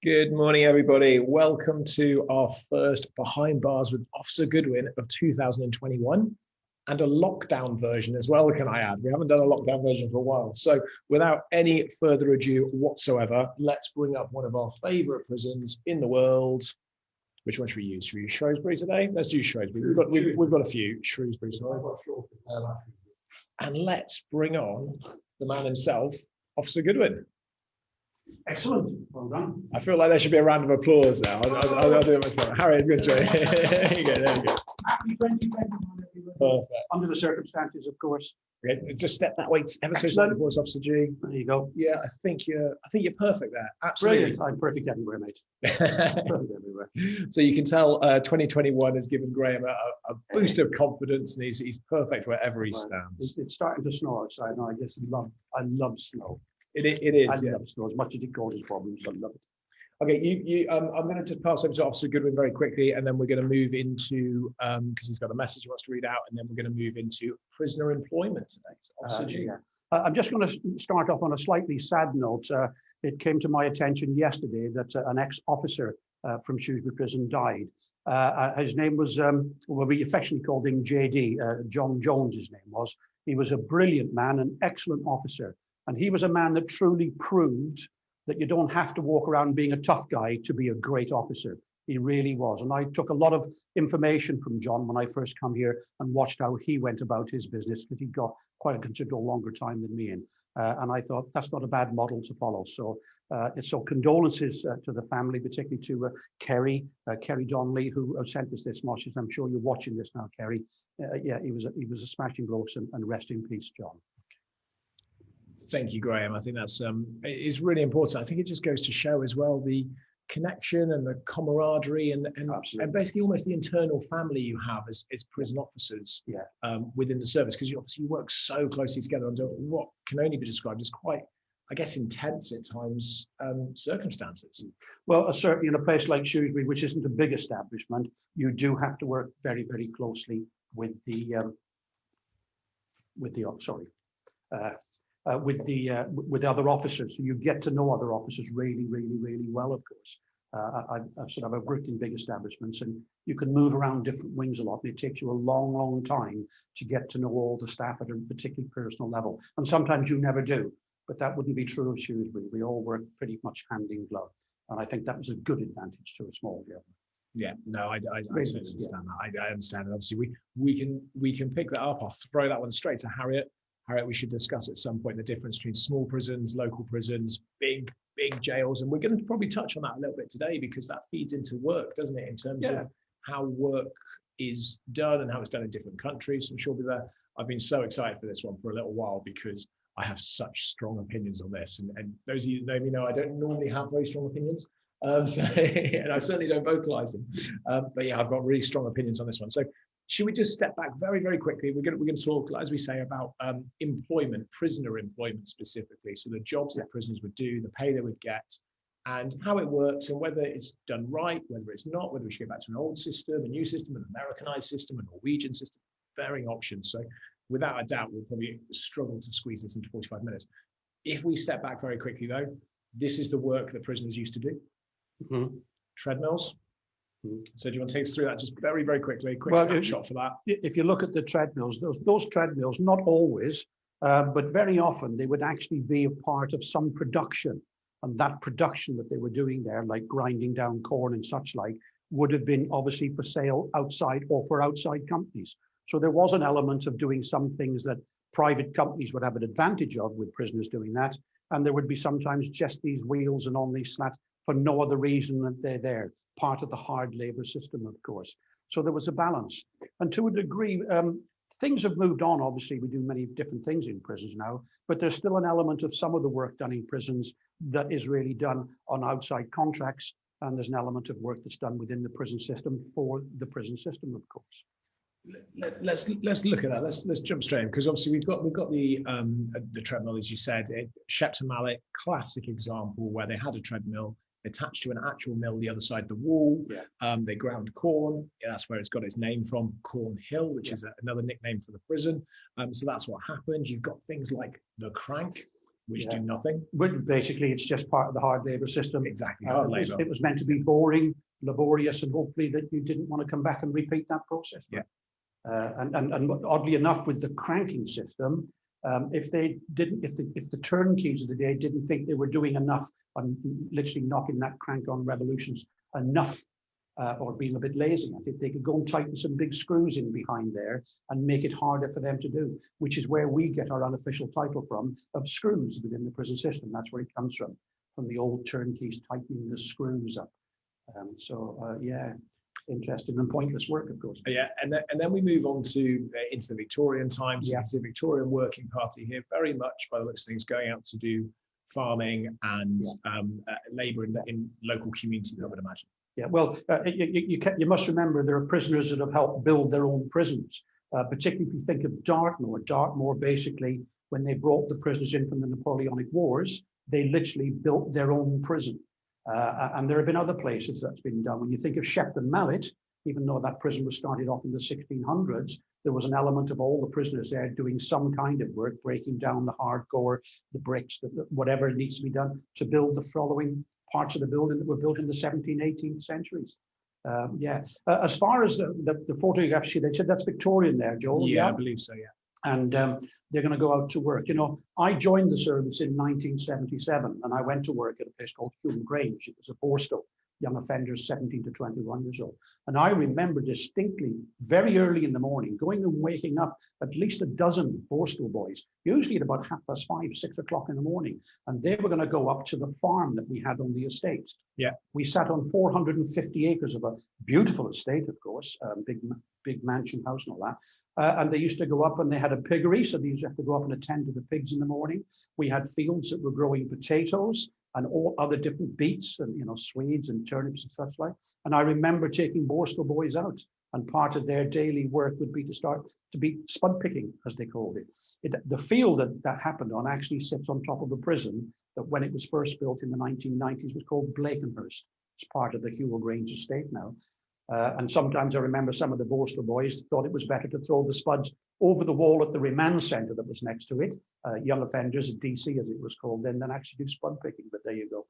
Good morning, everybody. Welcome to our first Behind Bars with Officer Goodwin of 2021 and a lockdown version as well, can I add? We haven't done a lockdown version for a while. So without any further ado whatsoever, let's bring up one of our favorite prisons in the world. Which one should we use? Should we use Shrewsbury today? Let's do Shrewsbury. We've got a few. Shrewsbury. And let's bring on the man himself, Officer Goodwin. Excellent. Well done. I feel like there should be a round of applause now. I'll do it myself. Harry, good try. There you go. Happy 2021, everyone. Perfect. Under the circumstances, of course. Okay, just step that way ever so slightly, voice Officer G. There you go. Yeah, I think you're perfect there. Absolutely. Brilliant. I'm perfect everywhere, mate. Perfect everywhere. So you can tell 2021 has given Graham a boost of confidence, and he's perfect wherever he stands. It's starting to snow outside now. I love snow. It is. I love snow as much as it causes problems. I love it. Okay, I'm going to just pass over to Officer Goodwin very quickly, and then we're going to move into, because he's got a message he wants to read out, and then we're going to move into prisoner employment today. So Officer G. Yeah. I'm just going to start off on a slightly sad note. It came to my attention yesterday that an ex-officer from Shrewsbury Prison died. His name was, well, we affectionately called him JD, John Jones his name was. He was a brilliant man, an excellent officer. And he was a man that truly proved that you don't have to walk around being a tough guy to be a great officer. He really was. And I took a lot of information from John when I first come here and watched how he went about his business, because he'd got quite a considerable longer time than me in. And I thought that's not a bad model to follow. So condolences to the family, particularly to Kerry Donnelly, who sent us this message. I'm sure you're watching this now, Kerry. Yeah, he was a smashing bloke, and rest in peace, John. Thank you, Graham. I think that's is really important. I think it just goes to show as well the connection and the camaraderie and basically almost the internal family you have as prison officers within the service, because you obviously work so closely together under what can only be described as quite, I guess, intense at times circumstances. Well, certainly in a place like Shrewsbury, which isn't a big establishment, you do have to work very, very closely with the other officers. So you get to know other officers really, really, really well, of course. I've worked in big establishments, and you can move around different wings a lot, and it takes you a long, long time to get to know all the staff at a particularly personal level. And sometimes you never do, but that wouldn't be true of Shrewsbury. We all work pretty much hand in glove. And I think that was a good advantage to a small job. Yeah, no, I totally understand that. I understand it. Obviously, we can pick that up. I'll throw that one straight to Harriet. Harriet, we should discuss at some point the difference between small prisons, local prisons, big jails. And we're going to probably touch on that a little bit today, because that feeds into work, doesn't it, in terms of how work is done and how it's done in different countries. I'm sure we'll be there. I've been so excited for this one for a little while, because I have such strong opinions on this. And those of you that know me know I don't normally have very strong opinions. And I certainly don't vocalize them. But yeah, I've got really strong opinions on this one. So should we just step back very, very quickly? We're going to talk, as we say, about employment, prisoner employment specifically. So the jobs that prisoners would do, the pay they would get, and how it works, and whether it's done right, whether it's not, whether we should go back to an old system, a new system, an Americanized system, a Norwegian system, varying options. So without a doubt, we'll probably struggle to squeeze this into 45 minutes. If we step back very quickly, though, this is the work that prisoners used to do. Mm-hmm. Treadmills. So do you want to take us through that just very, very quickly? Quick snapshot for that. If you look at the treadmills, those treadmills, not always, but very often, they would actually be a part of some production. And that production that they were doing there, like grinding down corn and such like, would have been obviously for sale outside or for outside companies. So there was an element of doing some things that private companies would have an advantage of, with prisoners doing that. And there would be sometimes just these wheels and on these slats for no other reason than they're there. Part of the hard labor system, of course. So there was a balance. And to a degree, things have moved on. Obviously, we do many different things in prisons now, but there's still an element of some of the work done in prisons that is really done on outside contracts. And there's an element of work that's done within the prison system for the prison system, of course. Let's look at that. Let's jump straight in, because obviously we've got the treadmill, as you said. Shepton Mallet, classic example where they had a treadmill attached to an actual mill the other side of the wall. They ground corn. That's where it's got its name from, Corn Hill, which is another nickname for the prison. So that's what happened. You've got things like the crank, which do nothing. But basically, it's just part of the hard labour system. Exactly, hard labour. It was meant to be boring, laborious, and hopefully that you didn't want to come back and repeat that process. Yeah. And oddly enough, with the cranking system, if the turnkeys of the day didn't think they were doing enough on literally knocking that crank on revolutions enough, or being a bit lazy at it, they could go and tighten some big screws in behind there and make it harder for them to do, which is where we get our unofficial title from, of screws within the prison system. That's where it comes from the old turnkeys tightening the screws up. Yeah, interesting and pointless work, of course. Yeah, and then we move on to into the Victorian times. You can see the Victorian Working Party here, very much by the looks of things, going out to do farming and labour in local communities, I would imagine. Yeah, well, you must remember there are prisoners that have helped build their own prisons, particularly if you think of Dartmoor. Dartmoor, basically, when they brought the prisoners in from the Napoleonic Wars, they literally built their own prison. And there have been other places that's been done. When you think of Shepton Mallet, even though that prison was started off in the 1600s, there was an element of all the prisoners there doing some kind of work, breaking down the hardcore, the bricks, whatever needs to be done to build the following parts of the building that were built in the 17th, 18th centuries. As far as the photograph sheet, they said that's Victorian there, Joel. Yeah, I believe so, yeah. And they're going to go out to work. You know, I joined the service in 1977, and I went to work at a place called Goodwin Grange. It was a Borstal, young offenders 17 to 21 years old. And I remember distinctly, very early in the morning, going and waking up at least a dozen Borstal boys, usually at about 5:30, 6 o'clock in the morning. And they were going to go up to the farm that we had on the estate. Yeah. We sat on 450 acres of a beautiful estate, of course, big mansion house and all that. And they used to go up and they had a piggery, so they used to have to go up and attend to the pigs in the morning. We had fields that were growing potatoes and all other different beets and, you know, swedes and turnips and such like. And I remember taking Borstal boys out, and part of their daily work would be to be spud picking, as they called it. The field that happened on actually sits on top of a prison that, when it was first built in the 1990s, was called Blakenhurst. It's part of the Hewell Grange estate now. And sometimes I remember some of the Borstal boys thought it was better to throw the spuds over the wall at the remand centre that was next to it, young offenders at DC as it was called then, than actually do spud picking. But there you go.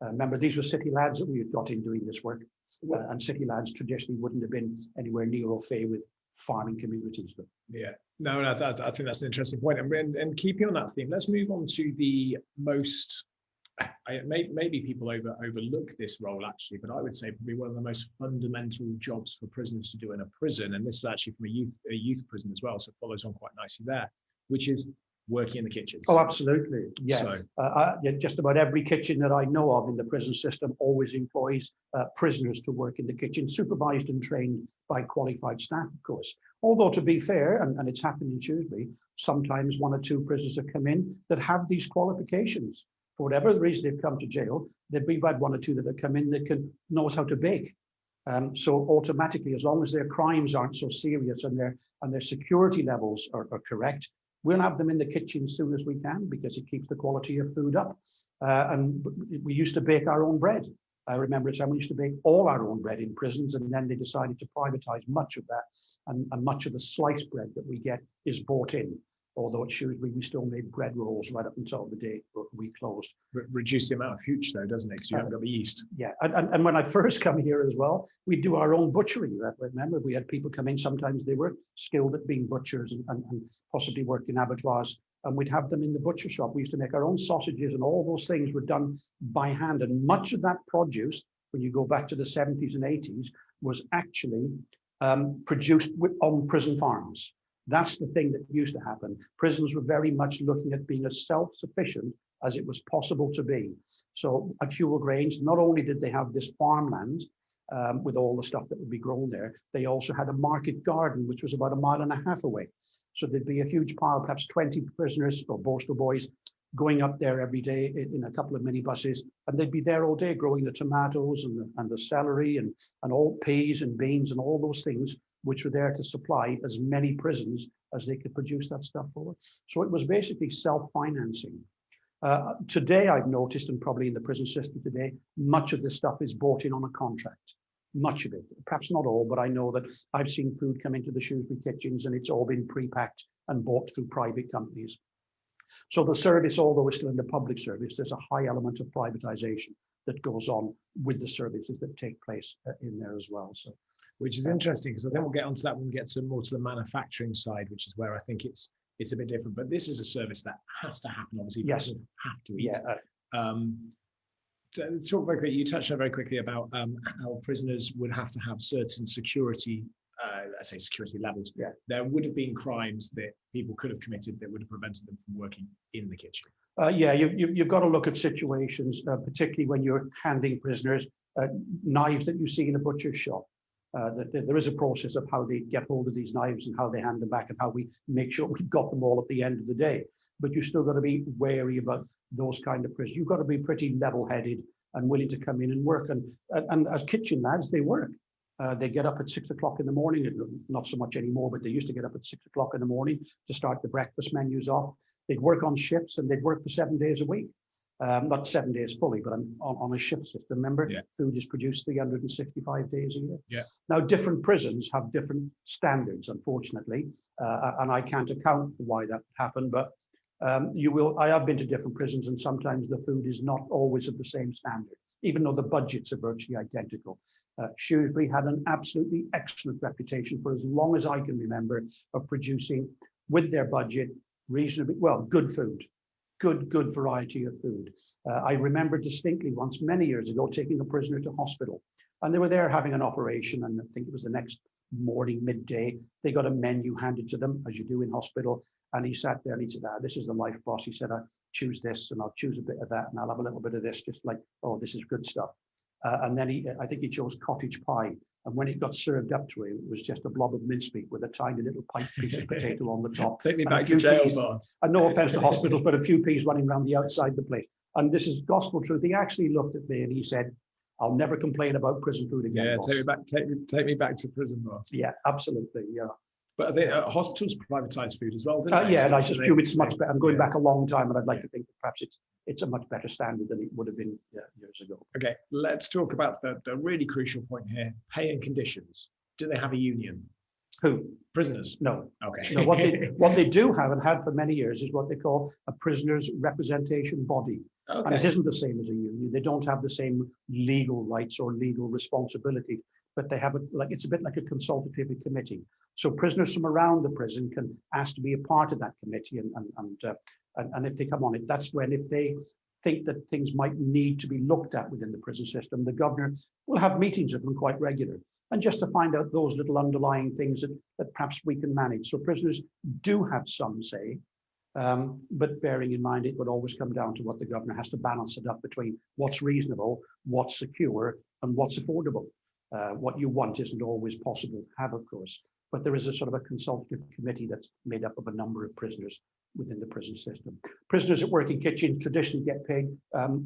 Remember, these were city lads that we had got in doing this work. And city lads traditionally wouldn't have been anywhere near au fait with farming communities. But. Yeah, no, I think that's an interesting point. And keeping on that theme, let's move on to the most... maybe people overlook this role actually, but I would say probably one of the most fundamental jobs for prisoners to do in a prison, and this is actually from a youth prison as well, so it follows on quite nicely there, which is working in the kitchens. Oh, absolutely. Yeah. So, just about every kitchen that I know of in the prison system always employs prisoners to work in the kitchen, supervised and trained by qualified staff, of course. Although, to be fair, and it's happened in Shrewsbury, sometimes one or two prisoners have come in that have these qualifications. For whatever the reason they've come to jail, we've had one or two that have come in that knows how to bake. So automatically, as long as their crimes aren't so serious and their security levels are correct, we'll have them in the kitchen as soon as we can, because it keeps the quality of food up. And we used to bake our own bread. I remember we used to bake all our own bread in prisons, and then they decided to privatize much of that, and much of the sliced bread that we get is bought in. Although at Shrewsbury, we still made bread rolls right up until the day we closed. Reduce the amount of hooch, though, doesn't it? Because you haven't got the yeast. Yeah, and when I first come here as well, we do our own butchery. Remember, we had people come in. Sometimes they were skilled at being butchers and possibly worked in abattoirs, and we'd have them in the butcher shop. We used to make our own sausages, and all those things were done by hand. And much of that produce, when you go back to the 70s and 80s, was actually produced on prison farms. That's the thing that used to happen. Prisons were very much looking at being as self-sufficient as it was possible to be. So at Hewell Grange, not only did they have this farmland with all the stuff that would be grown there, they also had a market garden, which was about 1.5 miles away. So there'd be a huge pile, perhaps 20 prisoners or Borstal boys going up there every day in a couple of minibuses, and they'd be there all day growing the tomatoes and the celery and all peas and beans and all those things, which were there to supply as many prisons as they could produce that stuff for. So it was basically self-financing. Today, I've noticed, and probably in the prison system today, much of this stuff is bought in on a contract. Much of it, perhaps not all, but I know that I've seen food come into the Shrewsbury kitchens and it's all been pre-packed and bought through private companies. So the service, although it's still in the public service, there's a high element of privatisation that goes on with the services that take place in there as well. So, which is interesting, because I think we'll get onto that when we get more to the manufacturing side, which is where I think it's a bit different. But this is a service that has to happen. Obviously, prisoners have to eat. So talk very quickly. You touched on very quickly about how prisoners would have to have certain security, let's say security levels. Yeah. There would have been crimes that people could have committed that would have prevented them from working in the kitchen. You've got to look at situations, particularly when you're handing prisoners knives that you see in a butcher's shop. There is a process of how they get hold of these knives and how they hand them back and how we make sure we've got them all at the end of the day. But you still got to be wary about those kind of prisoners. You've got to be pretty level-headed and willing to come in and work. And as kitchen lads, they work. They get up at 6 o'clock in the morning, not so much anymore, but they used to get up at 6 o'clock in the morning to start the breakfast menus off. They'd work on shifts and they'd work for 7 days a week. Not 7 days fully, but on a shift system. Remember, food is produced 365 days a year. Yeah. Now, different prisons have different standards, unfortunately, and I can't account for why that happened, but I have been to different prisons, and sometimes the food is not always of the same standard, even though the budgets are virtually identical. Shrewsbury had an absolutely excellent reputation for as long as I can remember of producing, with their budget, reasonably, well, good food. Good variety of food. I remember distinctly once, many years ago, taking a prisoner to hospital, and they were there having an operation, and I think it was the next morning, midday, they got a menu handed to them, as you do in hospital, and he sat there and he said, this is the life, boss. He said, I choose this, and I'll choose a bit of that, and I'll have a little bit of this, just like, oh, this is good stuff. And then I think he chose cottage pie. And when it got served up to him, it was just a blob of mincemeat with a tiny little piece of potato on the top. Take me back to jail, boss. And no offense to hospitals, but a few peas running around the outside the place. And this is gospel truth. He actually looked at me and he said, I'll never complain about prison food again. Yeah, boss. take me back to prison, boss. Yeah, absolutely. Yeah. But I think hospitals privatise food as well, don't they? Yeah, and I just assume it's much better. I'm going back a long time, and I'd like to think that perhaps it's a much better standard than it would have been years ago. Okay, let's talk about the really crucial point here: pay and conditions. Do they have a union? Who? Prisoners? No. Okay. No, what they do have and had for many years is what they call a prisoners' representation body. Okay. And it isn't the same as a union. They don't have the same legal rights or legal responsibility, but they have it's a bit like a consultative committee. So prisoners from around the prison can ask to be a part of that committee, and if they come on it, that's when, if they think that things might need to be looked at within the prison system, the governor will have meetings with them quite regular, and just to find out those little underlying things that perhaps we can manage. So prisoners do have some say, but bearing in mind, it would always come down to what the governor has to balance it up between what's reasonable, what's secure, and what's affordable. What you want isn't always possible to have, of course, but there is a sort of a consultative committee that's made up of a number of prisoners within the prison system. Prisoners that work in kitchens traditionally get paid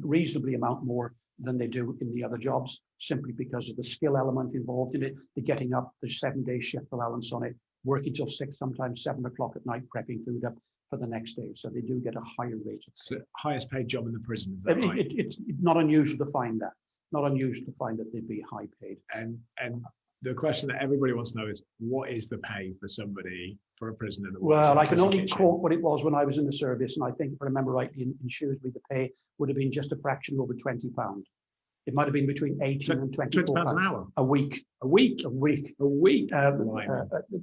reasonably amount more than they do in the other jobs, simply because of the skill element involved in it, the getting up, the 7-day shift allowance on it, working till 6, sometimes 7 o'clock at night, prepping food up for the next day. So they do get a higher rate. It's the highest paid job in the prison, is that right? It's not unusual to find that. Not unusual to find that they'd be high paid. And the question that everybody wants to know is, what is the pay for somebody, for a prisoner that works in a I can only kitchen? quote what it was when I was in the service, and I think, if I remember rightly, in Shrewsbury, the pay would have been just a fraction over £20. It might have been between 18 and 24 £20 an hour? A week. A week? A week. A week?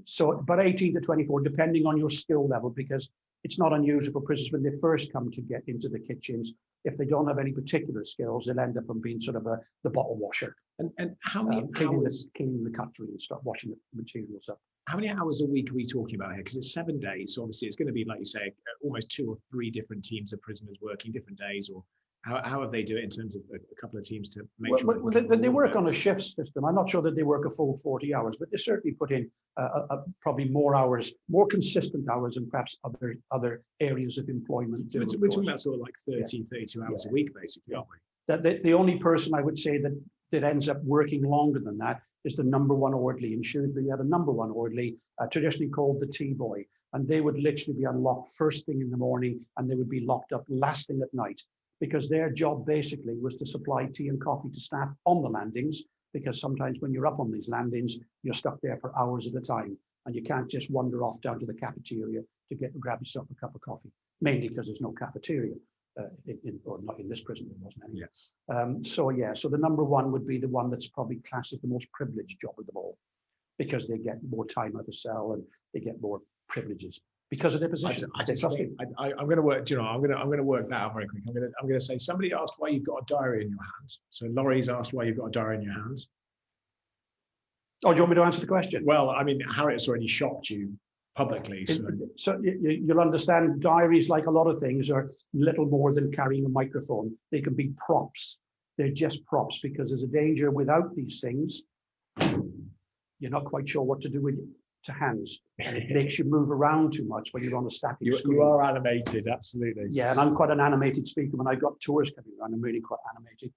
So about 18 to 24, depending on your skill level, because it's not unusual for prisoners when they first come to get into the kitchens, if they don't have any particular skills, they'll end up on being sort of the bottle washer. And how many hours? Cleaning the cutlery and stuff, washing the materials up. How many hours a week are we talking about here? Because it's 7 days, so obviously it's going to be, like you say, almost 2 or 3 different teams of prisoners working different days, or how have they do it in terms of a couple of teams to make sure? They work on a shift system. I'm not sure that they work a full 40 hours, but they certainly put in probably more hours, more consistent hours than perhaps other areas of employment. So we're talking about sort of like 32 hours a week, basically, aren't we? The only person I would say that ends up working longer than that is the number 1 orderly in Shrewsbury. We had a number 1 orderly, traditionally called the tea boy, and they would literally be unlocked first thing in the morning, and they would be locked up last thing at night, because their job basically was to supply tea and coffee to staff on the landings, because sometimes when you're up on these landings, you're stuck there for hours at a time, and you can't just wander off down to the cafeteria to grab yourself a cup of coffee. mainly because there's no cafeteria, or not in this prison, there wasn't any. So the number one would be the one that's probably classed as the most privileged job of them all, because they get more time out of cell and they get more privileges because of their position. I'm going to work. I'm going to work that out very quick. I'm going to say somebody asked why you've got a diary in your hands. So Laurie's asked why you've got a diary in your hands. Oh, do you want me to answer the question? Well, I mean, Harriet's already shocked you publicly. So you'll understand diaries, like a lot of things, are little more than carrying a microphone. They can be props. They're just props because there's a danger without these things. You're not quite sure what to do with to hands. And it makes you move around too much when you're on a static screen. You are animated, absolutely. Yeah, and I'm quite an animated speaker. When I've got tours coming around, I'm really quite animated.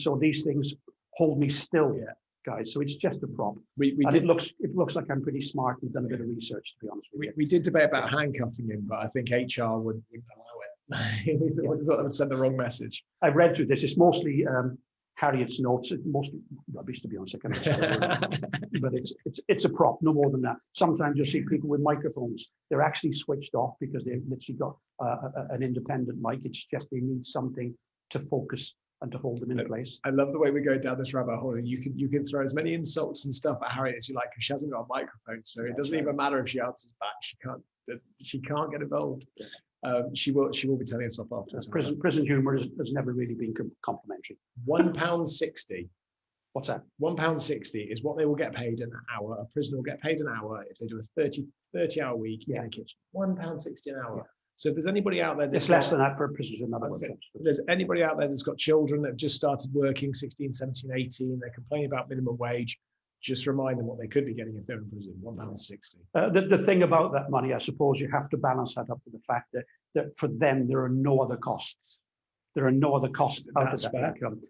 So these things hold me still, guys. So it's just a prop. It looks like I'm pretty smart. We've done a bit of research, to be honest with you. We did debate about handcuffing him, but I think HR wouldn't allow it. We thought that would send the wrong message. I've read through this. It's mostly Harriet's notes. It's mostly rubbish, to be honest. But it's a prop, no more than that. Sometimes you'll see people with microphones. They're actually switched off because they've literally got an independent mic. It's just they need something to focus and to hold them in place. I love the way we go down this rabbit hole. You can throw as many insults and stuff at Harriet as you like because she hasn't got a microphone, so it doesn't even matter if she answers back. She can't get involved. She will be telling herself after. Prison humour has never really been complimentary. £1.60. What's that? £1.60 is what they will get paid an hour. A prisoner will get paid an hour if they do a 30-hour week in a kitchen. £1.60 an hour. Yeah. So if there's anybody out there it's less than that for prisoners in other workshops. If there's anybody out there that's got children that have just started working, 16, 17, 18, they're complaining about minimum wage, just remind them what they could be getting if they're in prison, £1.60. The thing about that money, I suppose you have to balance that up with the fact that for them, there are no other costs. There are no other costs out of that income.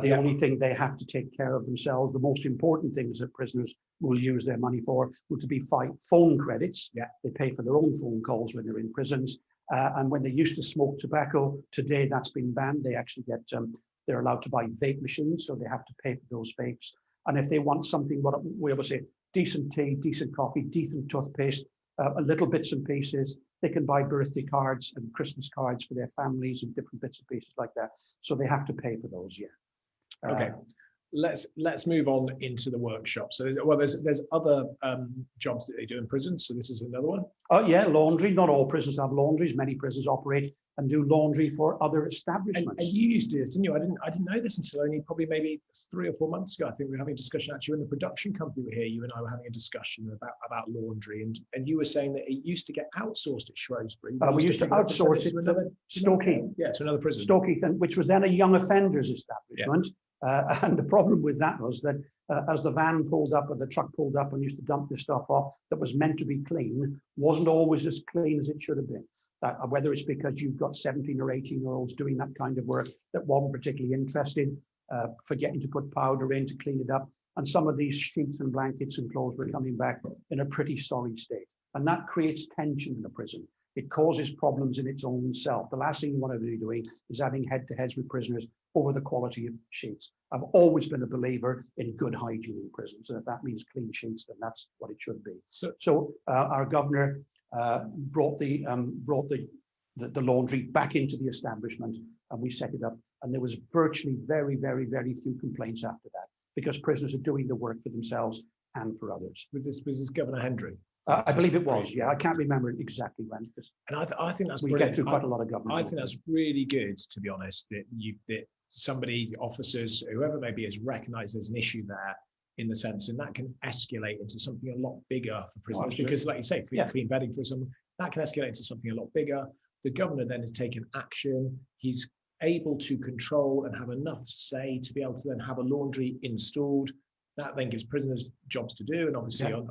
The only thing they have to take care of themselves, the most important things that prisoners will use their money for, will be phone credits. Yeah. They pay for their own phone calls when they're in prisons. And when they used to smoke tobacco, today that's been banned. They actually get, they're allowed to buy vape machines, so they have to pay for those vapes. And if they want something, what we always say, decent tea, decent coffee, decent toothpaste, little bits and pieces, they can buy birthday cards and Christmas cards for their families and different bits and pieces like that. So they have to pay for those, Okay. Let's move on into the workshop. So there's other jobs that they do in prisons. So this is another one. Oh yeah, laundry. Not all prisons have laundries. Many prisons operate and do laundry for other establishments. And you used to do this, didn't you? I didn't know this until only probably maybe 3 or 4 months ago. I think we were having a discussion actually in the production company we were here. You and I were having a discussion about laundry, and you were saying that it used to get outsourced at Shrewsbury. We used to outsource it to Stokeheath. Yeah, to another prison. Stokeheath, which was then a young offenders establishment. Yeah. And the problem with that was that as the van pulled up or the truck pulled up and used to dump this stuff off that was meant to be clean, wasn't always as clean as it should have been. Whether it's because you've got 17 or 18-year-olds doing that kind of work that weren't particularly interested, forgetting to put powder in to clean it up. And some of these sheets and blankets and clothes were coming back in a pretty sorry state. And that creates tension in a prison. It causes problems in its own self. The last thing you want to be doing is having head-to-heads with prisoners over the quality of sheets. I've always been a believer in good hygiene in prisons, and if that means clean sheets, then that's what it should be. So our governor brought the laundry back into the establishment, and we set it up. And there was virtually very, very, very few complaints after that, because prisoners are doing the work for themselves and for others. Was this Governor Hendry? I believe it was, yeah. I can't remember exactly when. And I think that's we get through quite a lot of government. I think that's really good, to be honest, that somebody, officers, whoever it may be, has recognised there's an issue there in the sense, and that can escalate into something a lot bigger for prisoners. Because, like you say, clean bedding for someone, that can escalate into something a lot bigger. The governor then has taken action. He's able to control and have enough say to be able to then have a laundry installed. That then gives prisoners jobs to do, and obviously on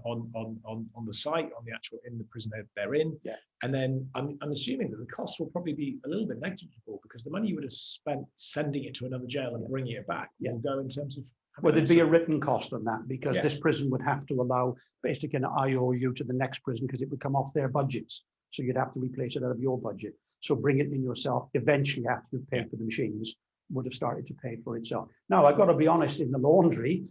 the site, on the actual in the prison they're in. Yeah. And then I'm assuming that the costs will probably be a little bit negligible, because the money you would have spent sending it to another jail and bringing it back will go in terms of. Well, there'd be a written cost on that, because this prison would have to allow basically an IOU to the next prison, because it would come off their budgets. So you'd have to replace it out of your budget. So bring it in yourself. Eventually, after you've paid for the machines, would have started to pay for itself. Now, I've got to be honest, in the laundry,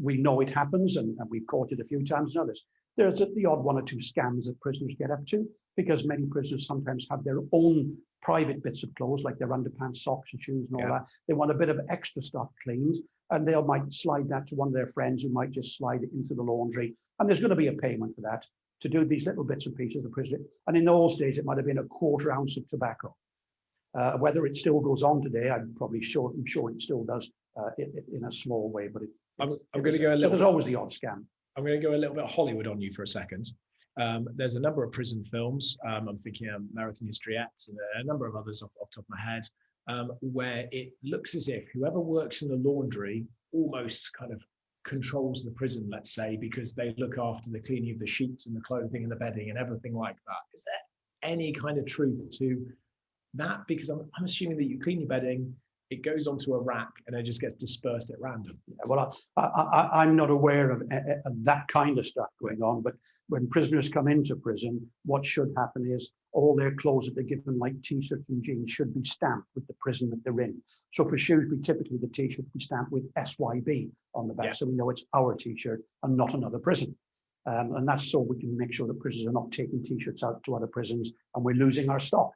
we know it happens, and we've caught it a few times and others. There's the odd 1 or 2 scams that prisoners get up to, because many prisoners sometimes have their own private bits of clothes, like their underpants, socks and shoes and all that. They want a bit of extra stuff cleaned, and they might slide that to one of their friends who might just slide it into the laundry. And there's going to be a payment for that, to do these little bits and pieces of the prison. And in those days, it might have been a quarter ounce of tobacco. Whether it still goes on today, I'm sure it still does in a small way. But I'm going to go a little. So there's always the odd scam. I'm going to go a little bit Hollywood on you for a second. There's a number of prison films. I'm thinking American History X and a number of others off the top of my head, where it looks as if whoever works in the laundry almost kind of controls the prison, let's say, because they look after the cleaning of the sheets and the clothing and the bedding and everything like that. Is there any kind of truth to that? Because I'm assuming that you clean your bedding, it goes onto a rack and it just gets dispersed at random. Yeah, well, I'm not aware of that kind of stuff going on, but when prisoners come into prison, what should happen is all their clothes that they're given, like t-shirts and jeans, should be stamped with the prison that they're in. So for Shrewsbury, typically the t-shirt will be stamped with SYB on the back, so we know it's our t-shirt and not another prison. And that's so we can make sure that prisoners are not taking t-shirts out to other prisons and we're losing our stock.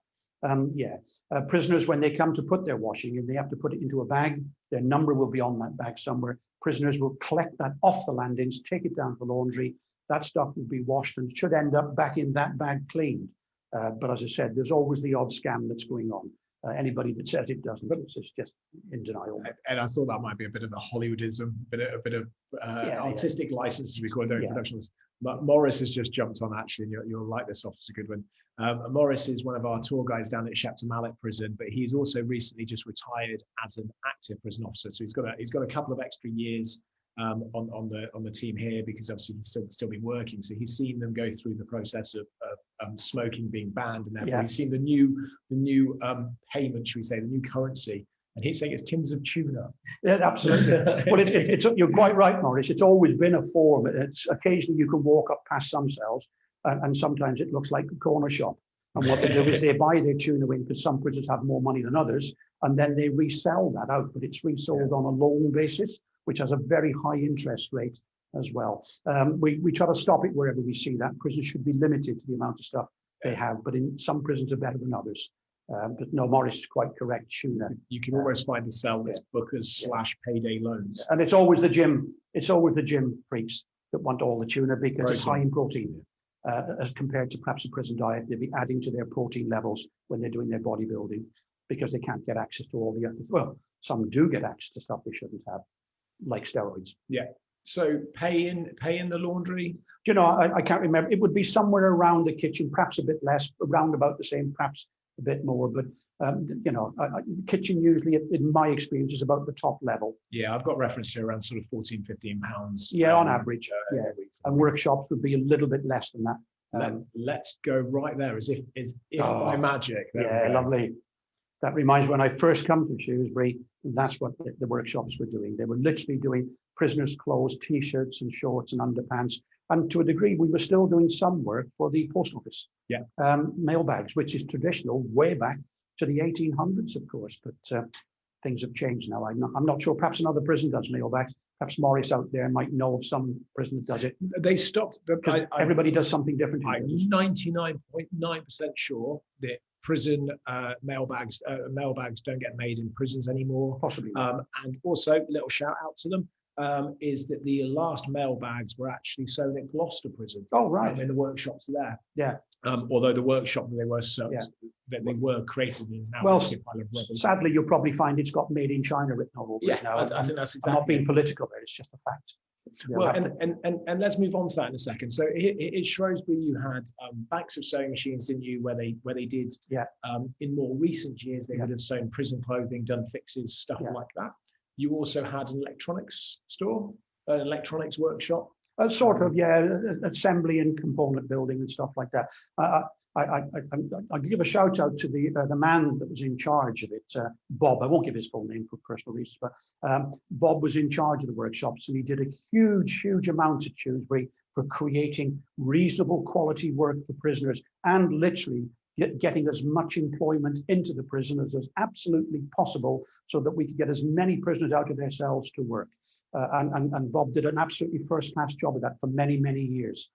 Prisoners, when they come to put their washing in, they have to put it into a bag. Their number will be on that bag somewhere. Prisoners will collect that off the landings, take it down to the laundry. That stuff will be washed and should end up back in that bag cleaned. But as I said, there's always the odd scam that's going on. Anybody that says it doesn't, it's just in denial. And I thought that might be a bit of a Hollywoodism, a bit of artistic license, as we call it, productions. But Morris has just jumped on, actually, and you'll like this, Officer Goodwin. Morris is one of our tour guides down at Shepton Mallet prison, but he's also recently just retired as an active prison officer. So he's got a couple of extra years on the team here, because obviously he's still been working. So he's seen them go through the process of smoking being banned, and therefore he's seen the new payment, should we say, the new currency. And he's saying it's tins of tuna. Yeah, absolutely. Well, you're quite right, Maurice. It's always been a form. It's occasionally you can walk up past some cells, and sometimes it looks like a corner shop. And what they do is they buy their tuna in, because some prisons have more money than others, and then they resell that out. But it's resold on a loan basis, which has a very high interest rate as well. We try to stop it wherever we see that. Prisons should be limited to the amount of stuff they have, but in some prisons are better than others. But no, Morris is quite correct. Tuna. You can almost find the cell that's bookers / payday loans. And it's always the gym. It's always the gym freaks that want all the tuna, because it's high in protein. As compared to perhaps a prison diet, they'll be adding to their protein levels when they're doing their bodybuilding, because they can't get access to all the other. Well, some do get access to stuff they shouldn't have, like steroids. Yeah. So pay in the laundry. You know, I can't remember. It would be somewhere around the kitchen, perhaps a bit less, around about the same, perhaps a bit more. But the kitchen usually, in my experience, is about the top level. Yeah, I've got reference to around sort of £14-15. Yeah, on average. And workshops would be a little bit less than that. Let's go right there, as if by magic. Yeah, lovely. That reminds me, when I first come to Shrewsbury, that's what the workshops were doing. They were literally doing prisoners' clothes, t-shirts and shorts and underpants. And to a degree, we were still doing some work for the post office. Yeah. Mailbags, which is traditional, way back to the 1800s, of course. But things have changed now. I'm not sure. Perhaps another prison does mailbags. Perhaps Morris out there might know of some prison that does it. They stopped. Everybody does something different. I'm 99.9% sure that prison mailbags don't get made in prisons anymore. Possibly. And also, little shout out to them, is that the last mailbags were actually sewn at Gloucester Prison. Oh, right. In the workshops there. Yeah. Although the workshop that they were that they were created is now a pile of rubbish. Sadly, you'll probably find it's got "Made in China" written all over it now. I think that's exactly. I'm not being political there; it's just a fact. Yeah, well, and let's move on to that in a second. So in Shrewsbury, you had banks of sewing machines, didn't you? Where they did. Yeah. In more recent years, they would have sewn prison clothing, done fixes, stuff like that. You also had an electronics store, an electronics workshop. Sort of, assembly and component building and stuff like that. I'll give a shout out to the man that was in charge of it, Bob. I won't give his full name for personal reasons, but Bob was in charge of the workshops, and he did a huge amount at Shrewsbury for creating reasonable quality work for prisoners, and literally getting as much employment into the prison as is absolutely possible, so that we could get as many prisoners out of their cells to work. And Bob did an absolutely first-class job of that for many years.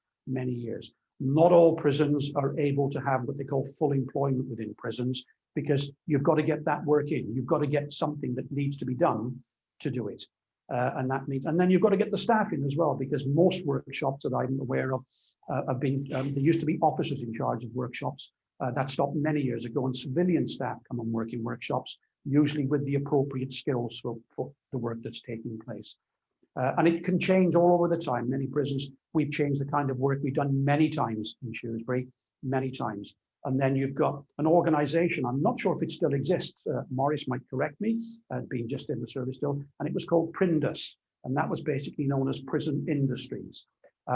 Not all prisons are able to have what they call full employment within prisons, because you've got to get that work in. You've got to get something that needs to be done to do it. And that means, and then you've got to get the staff in as well, because most workshops that I'm aware of have been, there used to be officers in charge of workshops. That stopped many years ago, and civilian staff come and work in workshops, usually with the appropriate skills for the work that's taking place. And it can change all over the time. Many prisons, we've changed the kind of work we've done many times in Shrewsbury, many times. And then you've got an organization, I'm not sure if it still exists, Maurice might correct me, being just in the service still, and it was called Prindus, and that was basically known as Prison Industries.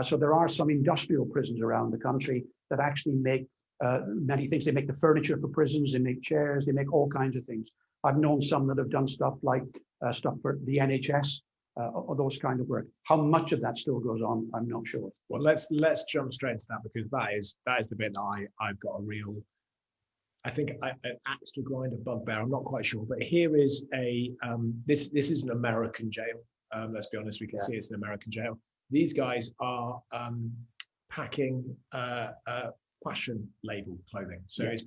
So there are some industrial prisons around the country that actually make many things. They make the furniture for prisons, they make chairs, they make all kinds of things. I've known some that have done stuff like stuff for the NHS, or those kind of work. How much of that still goes on, I'm not sure. Well, let's jump straight into that, because that is the bit that I've got a real, I think, an axe to grind, a bugbear. I'm not quite sure, but here is a this is an American jail. Let's be honest, we can see it's an American jail. These guys are packing fashion label clothing. So it's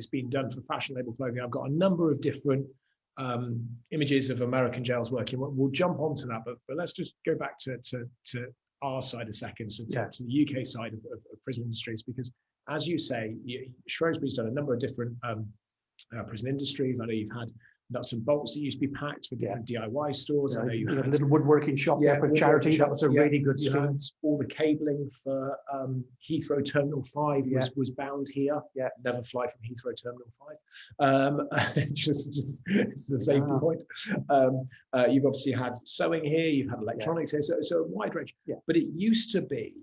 been done for fashion label clothing. I've got a number of different images of American jails working. We'll jump onto that, but let's just go back to our side a second, so to the UK side of prison industries, because as you say, Shrewsbury's done a number of different prison industries. I know you've had nuts and bolts that used to be packed for different DIY stores. I know you had a little woodworking shop there for charity. That was a really good scheme. All the cabling for Heathrow Terminal 5 was bound here. Never fly from Heathrow Terminal 5. Just the safety point. You've obviously had sewing here. You've had electronics here. So a wide range. But it used to be,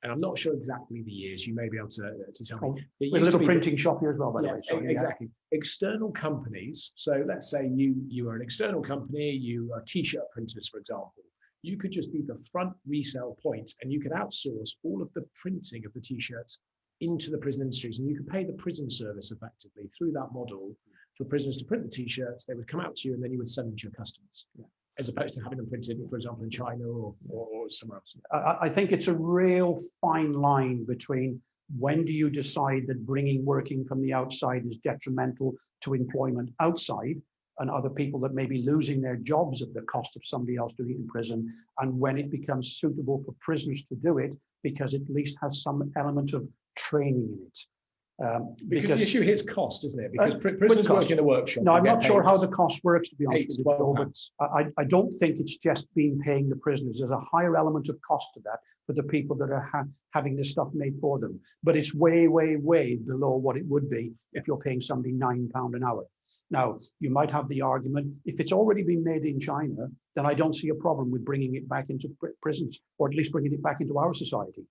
and I'm not sure exactly the years, you may be able to tell me. With a little printing shop here as well, by the way. Sorry, exactly. External companies, so let's say you are an external company, you are t-shirt printers, for example. You could just be the front resale point, and you could outsource all of the printing of the t-shirts into the prison industries, and you could pay the prison service effectively through that model for prisoners to print the t-shirts. They would come out to you, and then you would send them to your customers. As opposed to having them printed, for example, in China or somewhere else. I think it's a real fine line between when do you decide that bringing working from the outside is detrimental to employment outside and other people that may be losing their jobs at the cost of somebody else doing it in prison, and when it becomes suitable for prisoners to do it because it at least has some element of training in it. Because the issue here is cost, isn't it? Because prisoners work in a workshop. No, I'm not sure how the cost works, to be honest with you, but I don't think it's just been paying the prisoners. There's a higher element of cost to that for the people that are having this stuff made for them. But it's way, way, way below what it would be if you're paying somebody £9 an hour. Now, you might have the argument, if it's already been made in China, then I don't see a problem with bringing it back into prisons, or at least bringing it back into our society.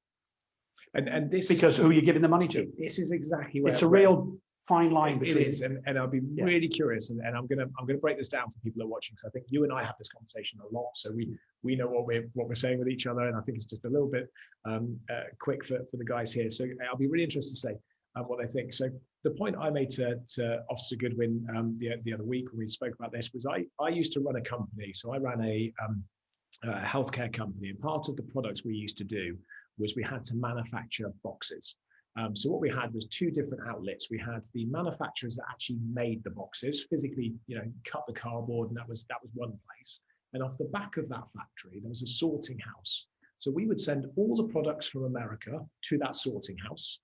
And this because who are you giving the money to? This is exactly where it's a real fine line between. It is, and I'll be really curious, and I'm gonna break this down for people who are watching, because I think you and I have this conversation a lot, so we know what we're saying with each other, and I think it's just a little bit quick for the guys here. So I'll be really interested to say what they think. So the point I made to Officer Goodwin the other week when we spoke about this was I used to run a company, so I ran a healthcare company, and part of the products we used to do was we had to manufacture boxes. So what we had was two different outlets. We had the manufacturers that actually made the boxes, physically, cut the cardboard, and that was one place. And off the back of that factory, there was a sorting house. So we would send all the products from America to that sorting house,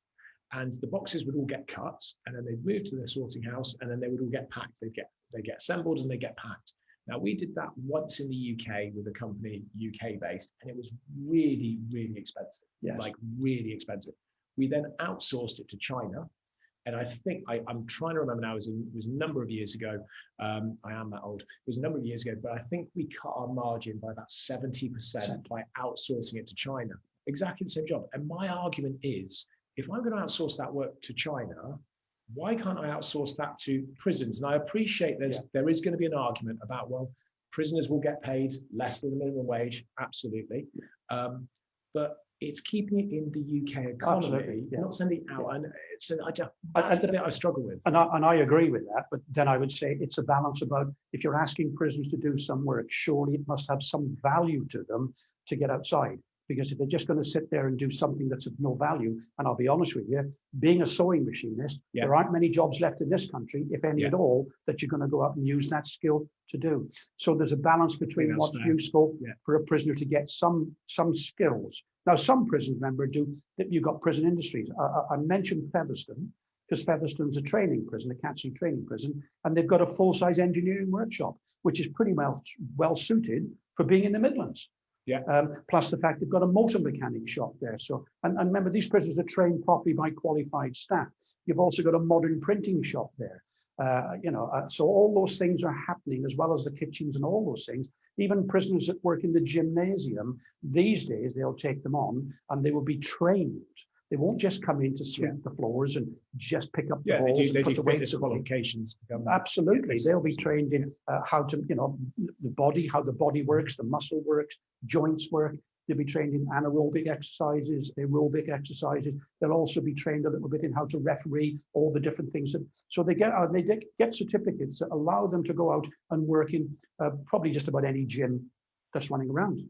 and the boxes would all get cut, and then they'd move to the sorting house, and then they would all get packed. They get assembled and they get packed. Now, we did that once in the UK with a company UK based, and it was really, really expensive, like really expensive. We then outsourced it to China. And I think, I'm trying to remember now, it was a number of years ago. I am that old. It was a number of years ago, but I think we cut our margin by about 70% by outsourcing it to China. Exactly the same job. And my argument is, if I'm going to outsource that work to China, why can't I outsource that to prisons? And I appreciate there is going to be an argument about, well, prisoners will get paid less than the minimum wage, absolutely. But it's keeping it in the UK economy, not sending it out. And that's the bit I struggle with. And I agree with that, but then I would say it's a balance about, if you're asking prisoners to do some work, surely it must have some value to them to get outside. Because if they're just going to sit there and do something that's of no value, and I'll be honest with you, being a sewing machinist, there aren't many jobs left in this country, if any at all, that you're going to go out and use that skill to do. So there's a balance between what's useful for a prisoner to get some skills. Now, some prisons, remember, you've got prison industries. I mentioned Featherstone, because Featherstone's a training prison, a Cat C training prison, and they've got a full-size engineering workshop, which is pretty well suited for being in the Midlands. Plus the fact they've got a motor mechanic shop there. So, and remember, these prisons are trained properly by qualified staff. You've also got a modern printing shop there. So all those things are happening, as well as the kitchens and all those things. Even prisoners that work in the gymnasium, these days they'll take them on and they will be trained. They won't just come in to sweep the floors and just pick up the balls. They do fitness qualifications. Absolutely. They'll be trained in how to, the body, how the body works, the muscle works, joints work. They'll be trained in anaerobic exercises, aerobic exercises. They'll also be trained a little bit in how to referee all the different things. So they get certificates that allow them to go out and work in probably just about any gym that's running around.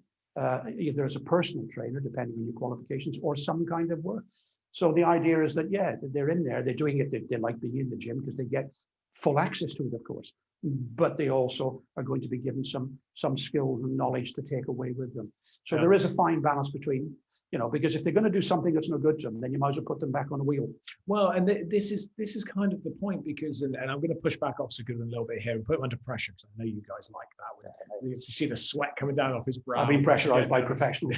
Either as a personal trainer, depending on your qualifications, or some kind of work. So the idea is that, they're in there, they're doing it, they like being in the gym because they get full access to it, of course, but they also are going to be given some skills and knowledge to take away with them. So there is a fine balance between, because if they're going to do something that's no good to them, then you might as well put them back on the wheel. Well, and this is kind of the point, because, and I'm going to push back Officer Goodwin a little bit here and put him under pressure, because I know you guys like that. You get to see the sweat coming down off his brow. I've been pressurized by professionals.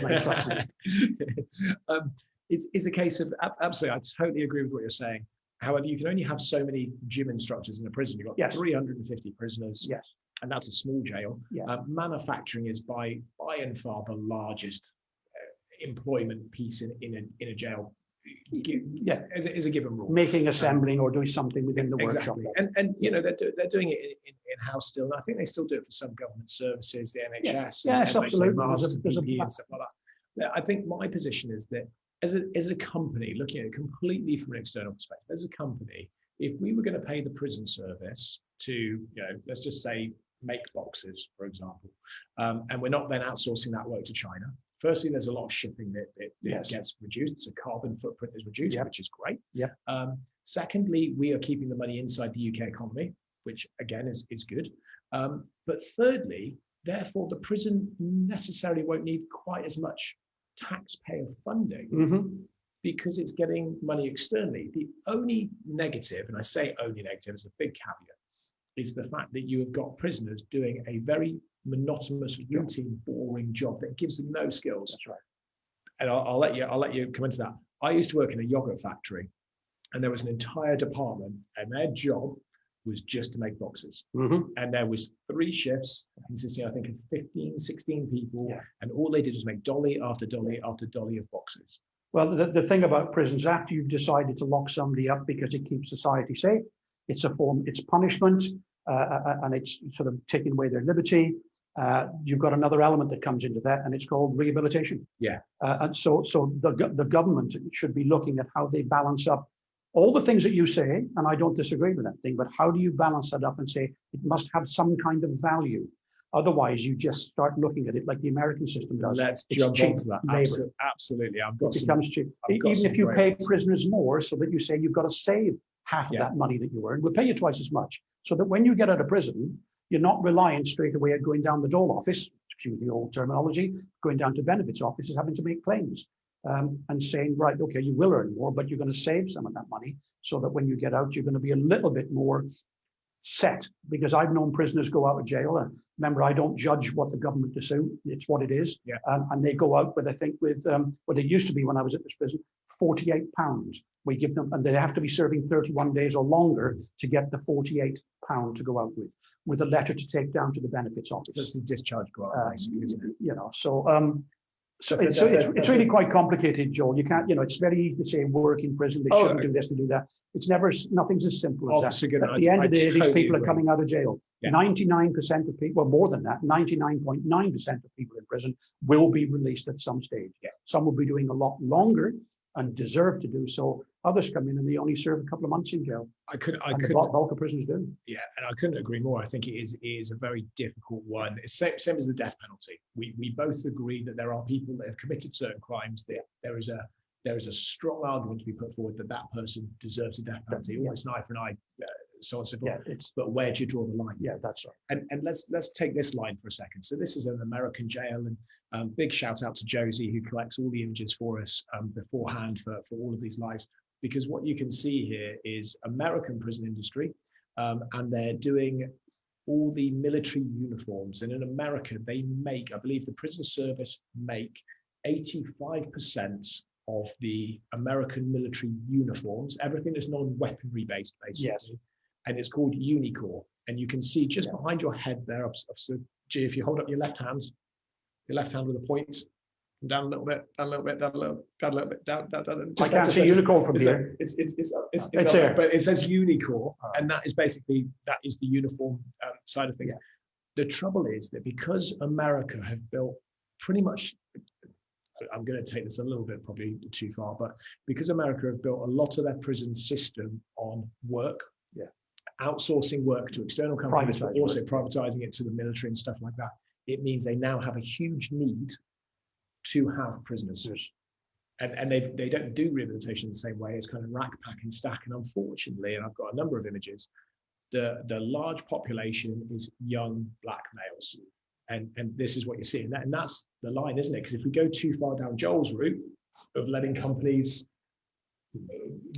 It's a case of, absolutely, I totally agree with what you're saying. However, you can only have so many gym instructors in a prison. You've got 350 prisoners, and that's a small jail. Manufacturing is by and far the largest employment piece in a jail. Is a given rule. Making, assembling, or doing something within the workshop. And they're doing it in house still. And I think they still do it for some government services, the NHS, absolutely. And stuff like that. I think my position is that as a company, looking at it completely from an external perspective, as a company, if we were going to pay the prison service to, let's just say, make boxes, for example, and we're not then outsourcing that work to China. Firstly, there's a lot of shipping that gets reduced, so carbon footprint is reduced, which is great. Secondly, we are keeping the money inside the UK economy, which again is good. But thirdly, therefore, the prison necessarily won't need quite as much taxpayer funding because it's getting money externally. The only negative, and I say only negative, is a big caveat, is the fact that you have got prisoners doing a very monotonous, routine, boring job that gives them no skills. That's right. And I'll let you come into that. I used to work in a yogurt factory, and there was an entire department, and their job was just to make boxes. And there was 3 shifts consisting, I think, of 15, 16 people, and all they did was make dolly after dolly after dolly of boxes. Well, the thing about prisons, after you've decided to lock somebody up because it keeps society safe, it's punishment, and it's sort of taking away their liberty. You've got another element that comes into that, and it's called rehabilitation. And so the government should be looking at how they balance up all the things that you say, and I don't disagree with that thing, but how do you balance that up and say it must have some kind of value? Otherwise, you just start looking at it like the American system does. Let's jump onto that. Absolutely. It becomes cheap. Even if you pay prisoners more, so that you say you've got to save half of that money that you earn, we'll pay you twice as much. So that when you get out of prison, you're not reliant straight away at going down the dole office, excuse the old terminology, going down to benefits offices, having to make claims. And saying, right, okay, you will earn more, but you're going to save some of that money so that when you get out, you're going to be a little bit more set. Because I've known prisoners go out of jail, and remember, I don't judge what the government assume, it's what it is. And they go out with, I think, with what they used to be when I was at this prison, £48. We give them, and they have to be serving 31 days or longer to get the £48 to go out with a letter to take down to the benefits office. That's the discharge grant, basically, isn't it? So it's really quite complicated, Joel. You can't, it's very easy to say work in prison, they shouldn't do this and do that. It's nothing's as simple as that. At the end of the day, these people are coming out of jail. 99% of people, well, more than that, 99.9% of people in prison will be released at some stage. Some will be doing a lot longer and deserve to do so. Others come in and they only serve a couple of months in jail. I And the couldn't, bulk of prisoners do. yeah, and I couldn't agree more. I think it is a very difficult one. It's same as the death penalty. We both agree that there are people that have committed certain crimes. That there is a strong argument to be put forward that that person deserves a death penalty, almost an eye for an eye, so on and so forth. Yeah, but where do you draw the line? Yeah, that's right. And let's take this line for a second. So this is an American jail, and big shout out to Josie, who collects all the images for us beforehand for all of these lives, because what you can see here is American prison industry, and they're doing all the military uniforms. And in America, they make, I believe the prison service make 85% of the American military uniforms, everything that's non-weaponry based, basically. Yes. And it's called Unicorps. And you can see just behind your head there, so G, if you hold up your left hand with a point, down a little bit, down a little bit, down a little bit, down. I can't see Unicorps from here. It's there, but it says Unicorps, and that is the uniform side of things. Yeah. The trouble is that because America have built pretty much, I'm going to take this a little bit probably too far, but because America have built a lot of their prison system on work, outsourcing work to external companies, but also privatizing it to the military and stuff like that, it means they now have a huge need to have prisoners. And they don't do rehabilitation the same way. It's kind of rack, pack and stack. And unfortunately, and I've got a number of images, the large population is young black males. And this is what you're seeing. And that's the line, isn't it? Because if we go too far down Joel's route of letting companies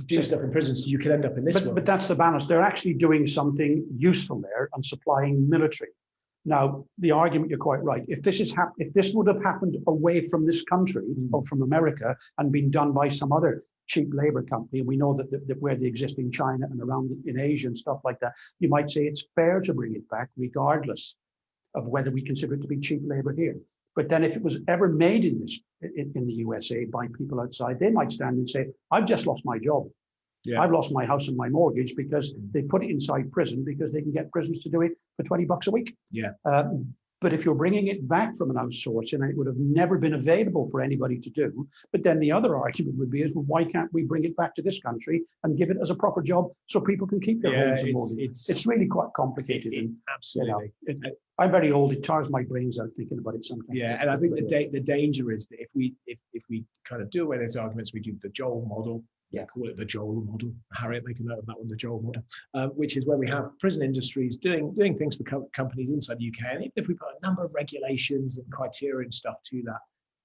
do stuff in prisons, you could end up in this one. But that's the balance. They're actually doing something useful there and supplying military. Now, the argument, you're quite right. If this would have happened away from this country or from America and been done by some other cheap labor company, and we know that where they exist in China and around in Asia and stuff like that, you might say it's fair to bring it back regardless of whether we consider it to be cheap labor here. But then if it was ever made in the USA by people outside, they might stand and say, I've just lost my job. Yeah. I've lost my house and my mortgage because they put it inside prison because they can get prisons to do it for $20 a week. Yeah. But if you're bringing it back from an outsourcing, and it would have never been available for anybody to do. But then the other argument would be, well, why can't we bring it back to this country and give it as a proper job so people can keep their homes and mortgages? It's really quite complicated. Absolutely. You know, I'm very old. It tires my brains out thinking about it sometimes. Yeah, and I think the danger is that if we kind of do away with those arguments, we do the Joel model. Yeah, call it the Joel model. Harriet, make a note of that one, the Joel model, which is where we have prison industries doing things for companies inside the UK. And even if we put a number of regulations and criteria and stuff to that,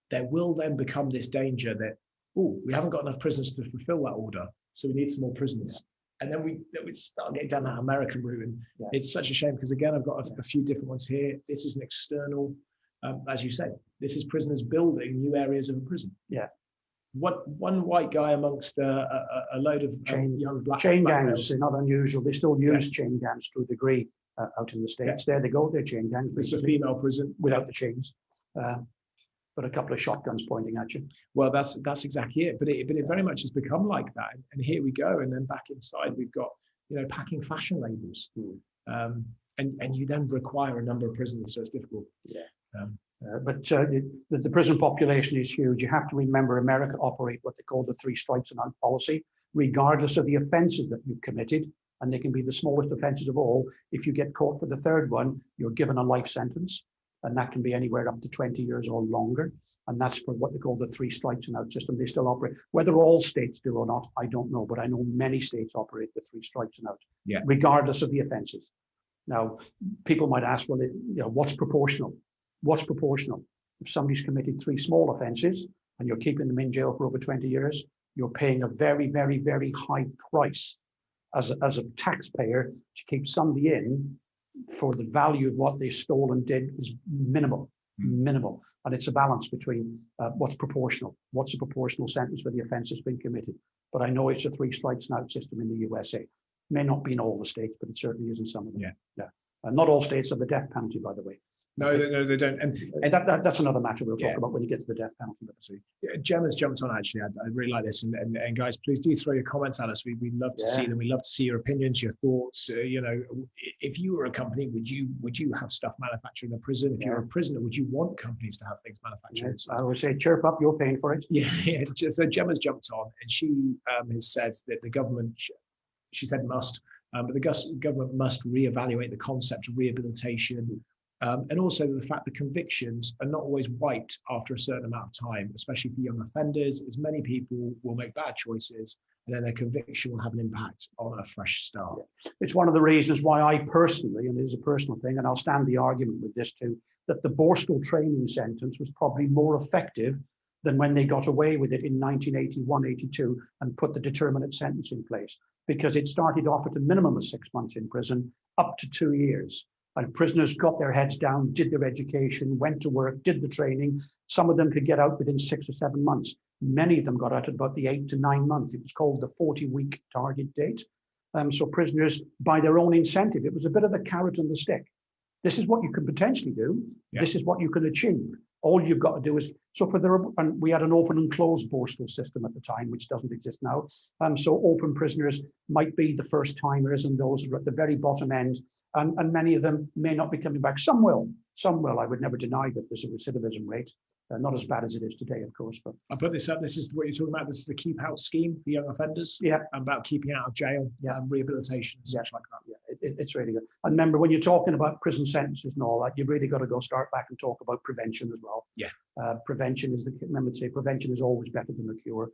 there will then become this danger that, we haven't got enough prisoners to fulfill that order, so we need some more prisoners. Yeah. And then we start getting down that American route. And it's such a shame because, again, I've got a few different ones here. This is an external, as you say, this is prisoners building new areas of a prison. Yeah. One white guy amongst a load of young black chain gangs. They're not unusual. They still use chain gangs to a degree out in the States. There they go, they're chain gangs. It's a female prison without the chains, but a couple of shotguns pointing at you. Well, that's exactly it. But it very much has become like that. And here we go. And then back inside, we've got packing fashion labels, and you then require a number of prisoners, so it's difficult. Yeah. But the prison population is huge. You have to remember America operate what they call the 3 strikes and out policy, regardless of the offences that you've committed. And they can be the smallest offences of all. If you get caught for the 3rd one, you're given a life sentence. And that can be anywhere up to 20 years or longer. And that's for what they call the 3 strikes and out system. They still operate. Whether all states do or not, I don't know. But I know many states operate the 3 strikes and out, regardless of the offences. Now, people might ask, well, what's proportional? What's proportional? If somebody's committed 3 small offences and you're keeping them in jail for over 20 years, you're paying a very, very, very high price as a taxpayer to keep somebody in for the value of what they stole and did is minimal. And it's a balance between what's proportional. What's a proportional sentence for the offence that's been committed? But I know it's a 3 strikes and out system in the USA. May not be in all the states, but it certainly is in some of them. Yeah. And not all states have the death penalty, by the way. No, they don't. And that's another matter we'll talk about when you get to the death penalty. Gemma's jumped on actually. I really like this, and guys, please do throw your comments at us. We'd love to see them. We'd love to see your opinions, your thoughts. If you were a company, would you have stuff manufactured in a prison? If you're a prisoner, would you want companies to have things manufactured? I would say, chirp up, you're paying for it. Yeah. So Gemma's jumped on, and she has said that the government, she said must, but the government must reevaluate the concept of rehabilitation. And also the fact that convictions are not always wiped after a certain amount of time, especially for young offenders, as many people will make bad choices and then their conviction will have an impact on a fresh start. It's one of the reasons why I personally, and it is a personal thing, and I'll stand the argument with this too, that the Borstal training sentence was probably more effective than when they got away with it in 1981, 82 and put the determinate sentence in place, because it started off at a minimum of 6 months in prison, up to 2 years. And prisoners got their heads down, did their education, went to work, did the training. Some of them could get out within 6 or 7 months. Many of them got out at about the 8 to 9 months. It was called the 40-week target date. So prisoners, by their own incentive, it was a bit of the carrot and the stick. This is what you can potentially do. Yeah. This is what you can achieve. All you've got to do is, and we had an open and closed Borstal system at the time, which doesn't exist now. So open prisoners might be the first timers and those who are at the very bottom end. And many of them may not be coming back. Some will. I would never deny that there's a recidivism rate. Not as bad as it is today, of course. But I'll put this up. This is what you're talking about. This is the keep out scheme for young offenders. Yeah. About keeping out of jail. Yeah. And rehabilitation and such like that. Yeah, it's really good. And remember, when you're talking about prison sentences and all that, you've really got to start back and talk about prevention as well. Yeah. Prevention is prevention is always better than the cure.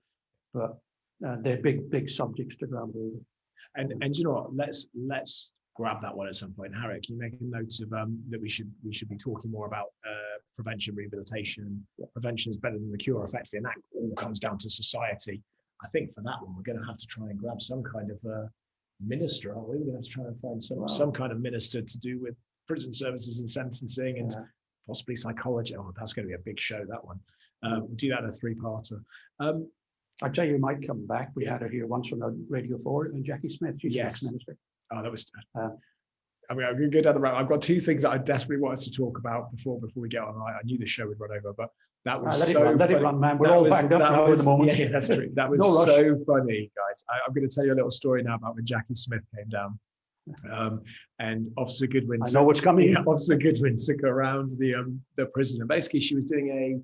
But they're big subjects to grab over. And you know what? Let's grab that one at some point. Harry, can you make a note of that we should be talking more about prevention, rehabilitation. Yeah. Prevention is better than the cure, effectively, and that all comes down to society. I think for that one, we're going to have to try and grab some kind of minister, aren't we? We're going to have to try and find some kind of minister to do with prison services and sentencing and possibly psychology. Oh, that's going to be a big show, that one. Do that in a 3-parter. I tell you, might come back. We had her here once on Radio 4, and Jackie Smith, she's ex-minister. Oh, that was. I mean, I'm going to go down the road. I've got 2 things that I desperately wanted to talk about before we get on. I knew the show would run over, but that was let it run, man. We're all backed up now at the moment. Yeah, that's true. That was so funny, guys. I'm going to tell you a little story now about when Jackie Smith came down. And Officer Goodwin. I know what's coming. Officer Goodwin took her around the prison, and basically she was doing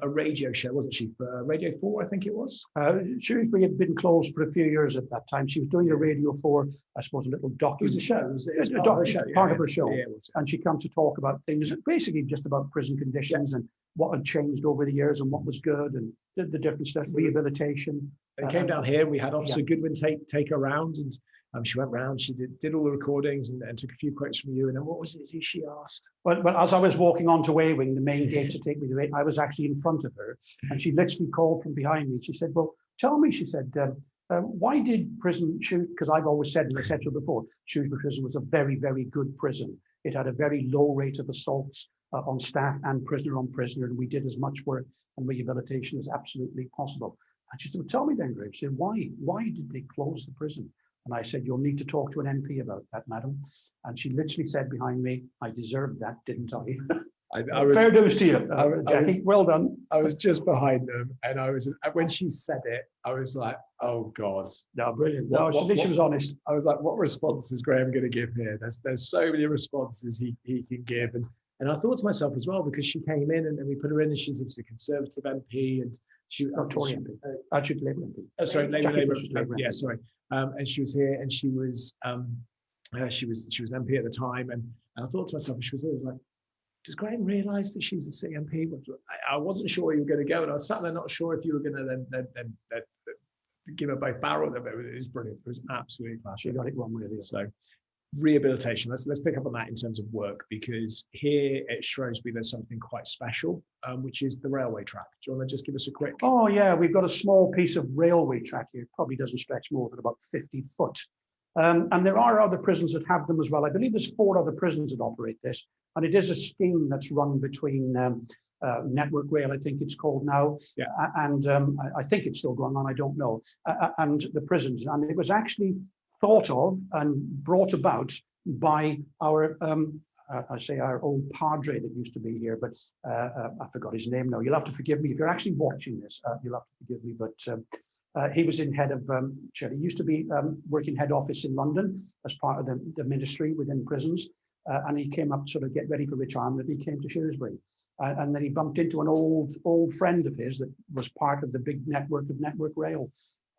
a radio show, wasn't she? For Radio 4, I think it was. Shrewsbury had been closed for a few years at that time. She was doing a Radio 4, I suppose, a little docu. It was a show. It was part of her show. Yeah, and she came to talk about things, basically just about prison conditions and what had changed over the years and what was good and the different stuff, rehabilitation. They came down here. We had Officer Goodwin take her around, and she went round. She did all the recordings and took a few quotes from you. And then what was it she asked? Well, as I was walking onto A-Wing, the main gate to take me to it, I was actually in front of her, and she literally called from behind me. She said, "Well, tell me," she said, "why did prison shoot?" Because I've always said, and I said to her before, Shrewsbury Prison was a very, very good prison. It had a very low rate of assaults on staff and prisoner on prisoner, and we did as much work and rehabilitation as absolutely possible. And she said, "Well, tell me then, Graves, why did they close the prison?" And I said, "You'll need to talk to an MP about that, madam." And she literally said behind me, "I deserved that, didn't I?" Fair dues to you, Jackie. Well done. I was just behind them, and when she said it, I was like, "Oh God!" No, brilliant. She was honest. I was like, "What response is Graham going to give here?" There's so many responses he can give, and I thought to myself as well, because she came in and we put her in, and she's a Conservative MP, and Tory MP. Actually, Labour MP. Sorry, Labour. Yeah, sorry. And she was here, and she was an MP at the time, and I thought to myself, she was there, like, does Graham realise that she's a City MP? I wasn't sure you were going to go, and I was sat there not sure if you were going to then give her both barrels. It was brilliant. It was absolutely classic. She got it one way or the other. So rehabilitation. Let's pick up on that in terms of work, because here at Shrewsbury there's something quite special, which is the railway track. Do you want to just give us a quick? Oh yeah, we've got a small piece of railway track here. It probably doesn't stretch more than about 50 foot. And there are other prisons that have them as well. I believe there's 4 other prisons that operate this, and it is a scheme that's run between Network Rail, I think it's called now, and I think it's still going on. I don't know, and the prisons, and it was actually thought of and brought about by our I say our old padre that used to be here, but I forgot his name now. You'll have to forgive me if you're actually watching this. You'll have to forgive me, but he was in head of. He used to be working head office in London as part of the ministry within prisons, and he came up to sort of get ready for retirement. He came to Shrewsbury, and then he bumped into an old friend of his that was part of the big network of Network Rail.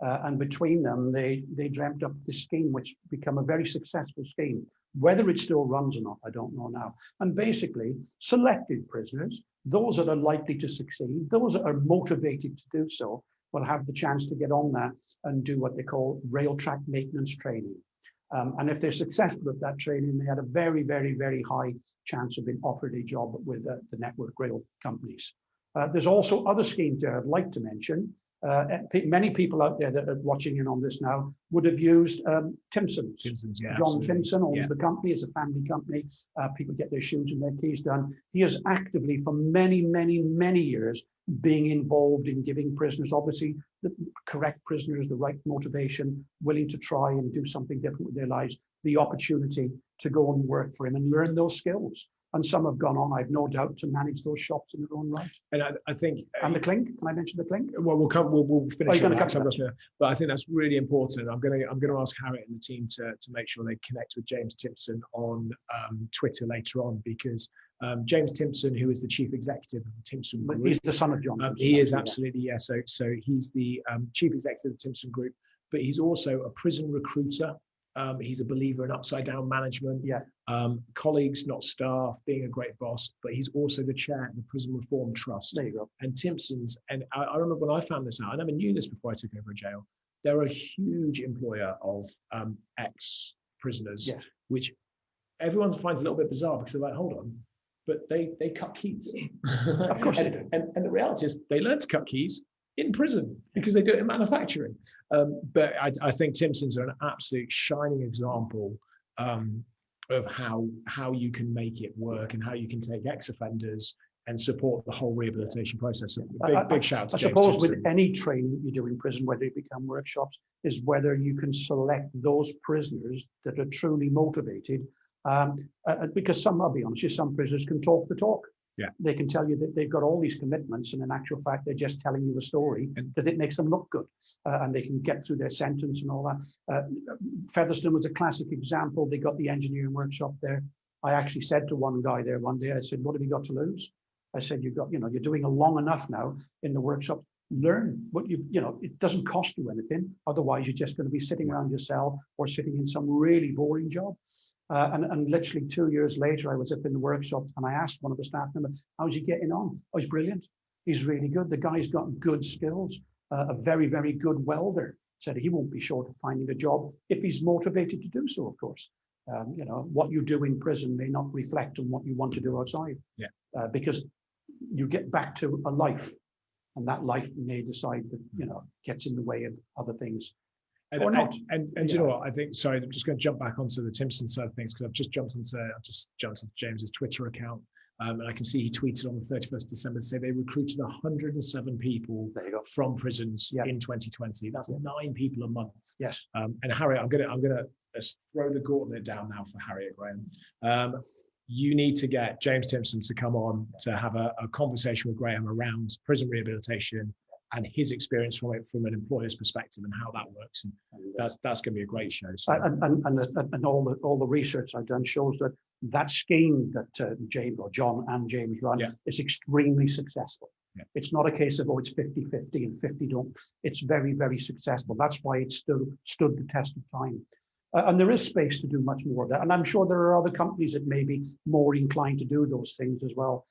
And between them, they dreamt up this scheme, which became a very successful scheme. Whether it still runs or not, I don't know now. And basically, selected prisoners, those that are likely to succeed, those that are motivated to do so, will have the chance to get on that and do what they call rail track maintenance training. And if they're successful at that training, they had a very, very, very high chance of being offered a job with the network rail companies. There's also other schemes there I'd like to mention. Many people out there that are watching in on this now would have used Timpson's. Yeah, John absolutely. Timpson owns the company. It's a family company. People get their shoes and their keys done. He has actively, for many, many, many years, being involved in giving prisoners, obviously, the correct prisoners, the right motivation, willing to try and do something different with their lives, the opportunity to go and work for him and learn those skills. And some have gone on, I've no doubt, to manage those shops in their own right. And I think, and the clink. Can I mention the clink? Well, we'll finish on that. But I think that's really important. I'm going to ask Harriet and the team to make sure they connect with James Timpson on Twitter later on, because James Timpson, who is the chief executive of the Timpson Group, he's the son of John. He is absolutely, yeah. So he's the chief executive of the Timpson Group, but he's also a prison recruiter. He's a believer in upside down management, colleagues, not staff, being a great boss, but he's also the chair of the Prison Reform Trust. There you go. And Timpson's, and I remember when I found this out, I never knew this before I took over a jail, they're a huge employer of ex-prisoners, which everyone finds a little bit bizarre because they're like, hold on, but they cut keys. Of course they do. And the reality is they learn to cut keys in prison because they do it in manufacturing. But I think Timpson's are an absolute shining example of how you can make it work and how you can take ex-offenders and support the whole rehabilitation process. So big shout out to James suppose Timpson. With any training you do in prison, whether it become workshops, is whether you can select those prisoners that are truly motivated. Because I'll be honest, some prisoners can talk the talk. Yeah. They can tell you that they've got all these commitments, and in actual fact, they're just telling you a story because it makes them look good, and they can get through their sentence and all that. Featherstone was a classic example. They got the engineering workshop there. I actually said to one guy there one day, I said, "What have you got to lose?" I said, "You're doing a long enough now in the workshop. Learn what it doesn't cost you anything. Otherwise, you're just going to be sitting around your cell or sitting in some really boring job." And literally 2 years later, I was up in the workshop and I asked one of the staff members, "How's he getting on?" "Oh, he's brilliant. He's really good. The guy's got good skills, a very, very good welder." Said he won't be short of finding a job if he's motivated to do so, of course. What you do in prison may not reflect on what you want to do outside. Because you get back to a life, and that life may decide that, gets in the way of other things. And you know what? I think, sorry, I'm just going to jump back onto the Timpson side of things because I've just jumped onto James's Twitter account, and I can see he tweeted on the 31st of December to say they recruited 107 people from prisons in 2020. That's 9 people a month. Yes. And Harriet, I'm gonna throw the gauntlet down now for Harriet Graham. You need to get James Timpson to come on to have a conversation with Graham around prison rehabilitation and his experience from an employer's perspective and how that works. And that's going to be a great show. So. And all the research I've done shows that scheme that John and James run is extremely successful. Yeah. It's not a case of, it's 50-50 and 50 don't. It's very, very successful. That's why it stood the test of time. And there is space to do much more of that. And I'm sure there are other companies that may be more inclined to do those things as well.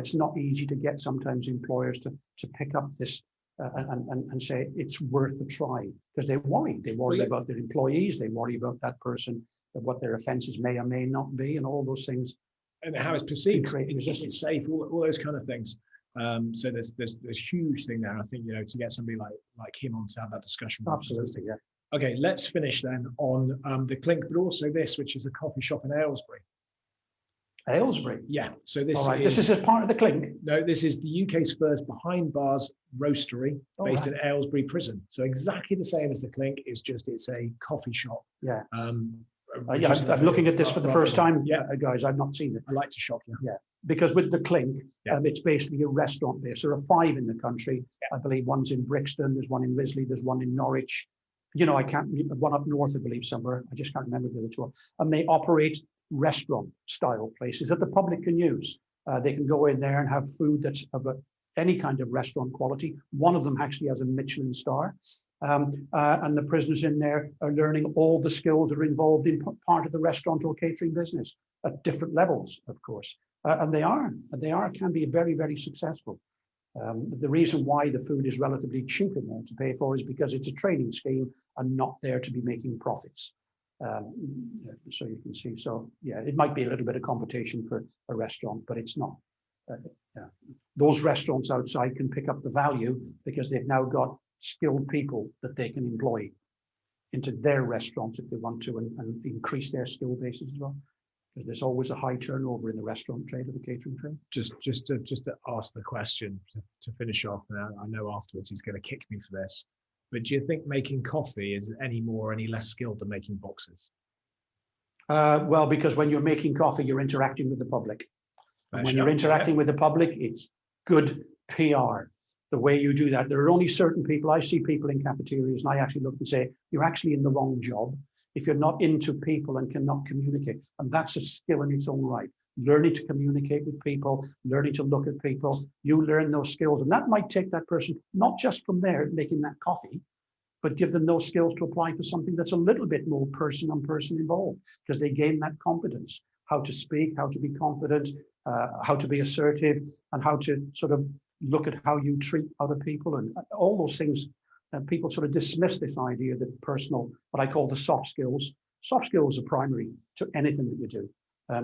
It's not easy to get sometimes employers to pick up this and say it's worth a try, because they worry about their employees, they worry about that person, what their offences may or may not be, and all those things, and how it's perceived, is it safe, all those kind of things. So there's huge thing there. I think to get somebody like him on to have that discussion. Absolutely, yeah. Okay, let's finish then on the Clink, but also this, which is a coffee shop in Aylesbury. Aylesbury? Yeah, so this is a part of the Clink? No, this is the UK's first behind bars roastery based in Aylesbury Prison. So exactly the same as the Clink, it's a coffee shop. Yeah. Yeah, I'm looking at this for the first time, Yeah, guys. I've not seen it. I like to shock you. Yeah, because with the Clink, Yeah. it's basically a restaurant base. There are 5 in the country. Yeah. I believe one's in Brixton, there's one in Risley, there's one in Norwich. You know, I can't, one up north, I believe, somewhere. I just can't remember the other 2. And they operate restaurant style places that the public can use. They can go in there and have food that's of any kind of restaurant quality. One of them actually has a Michelin star. And the prisoners in there are learning all the skills that are involved in part of the restaurant or catering business at different levels, of course. And they can be very, very successful. The reason why the food is relatively cheap in there to pay for is because it's a training scheme and not there to be making profits. So you can see, so yeah, it might be a little bit of competition for a restaurant, but it's not. Those restaurants outside can pick up the value because they've now got skilled people that they can employ into their restaurants if they want to, and increase their skill bases as well. Because there's always a high turnover in the restaurant trade or the catering trade. Just to ask the question to finish off, and I know afterwards he's going to kick me for this, but do you think making coffee is any more or any less skilled than making boxes? Well, because when you're making coffee, you're interacting with the public. And when you're interacting with the public, it's good PR. The way you do that, there are only certain people. I see people in cafeterias, and I actually look and say, you're actually in the wrong job if you're not into people and cannot communicate. And that's a skill in its own right. Learning to communicate with people, learning to look at people, you learn those skills. And that might take that person, not just from there making that coffee, but give them those skills to apply to something that's a little bit more person on person involved, because they gain that confidence, how to speak, how to be confident, how to be assertive, and how to sort of look at how you treat other people and all those things. And people sort of dismiss this idea that personal, what I call the soft skills are primary to anything that you do.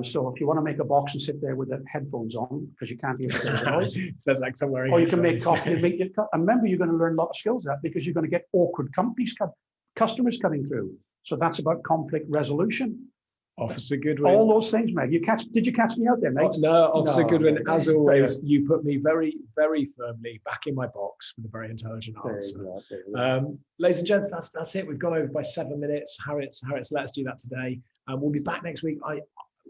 So if you want to make a box and sit there with the headphones on because you can't hear the noise, sounds like somewhere. Or you can make coffee and make it. And remember, you're going to learn a lot of skills that because you're going to get awkward customers coming through. So that's about conflict resolution. Officer Goodwin. All those things, mate. Did you catch me out there, mate? No, Officer Goodwin, as always, you put me very, very firmly back in my box with a very intelligent answer. Ladies and gents, that's it. We've gone over by 7 minutes. Harriet's let us do that today. We'll be back next week.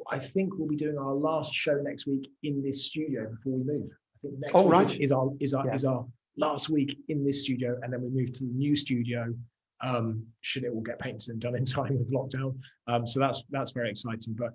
I think we'll be doing our last show next week in this studio before we move. I think next week is our last week in this studio, and then we move to the new studio. Should it all get painted and done in time with lockdown. So that's very exciting. But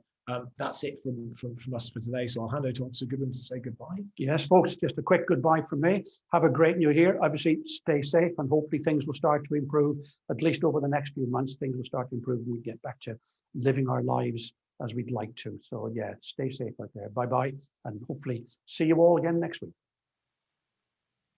that's it from us for today. So I'll hand over to Officer Goodwin to say goodbye. Yes, folks, just a quick goodbye from me. Have a great new year. Obviously, stay safe, and hopefully things will start to improve. At least over the next few months, things will start to improve and we get back to living our lives as we'd like to. So yeah, stay safe out there. Bye-bye, and hopefully see you all again next week.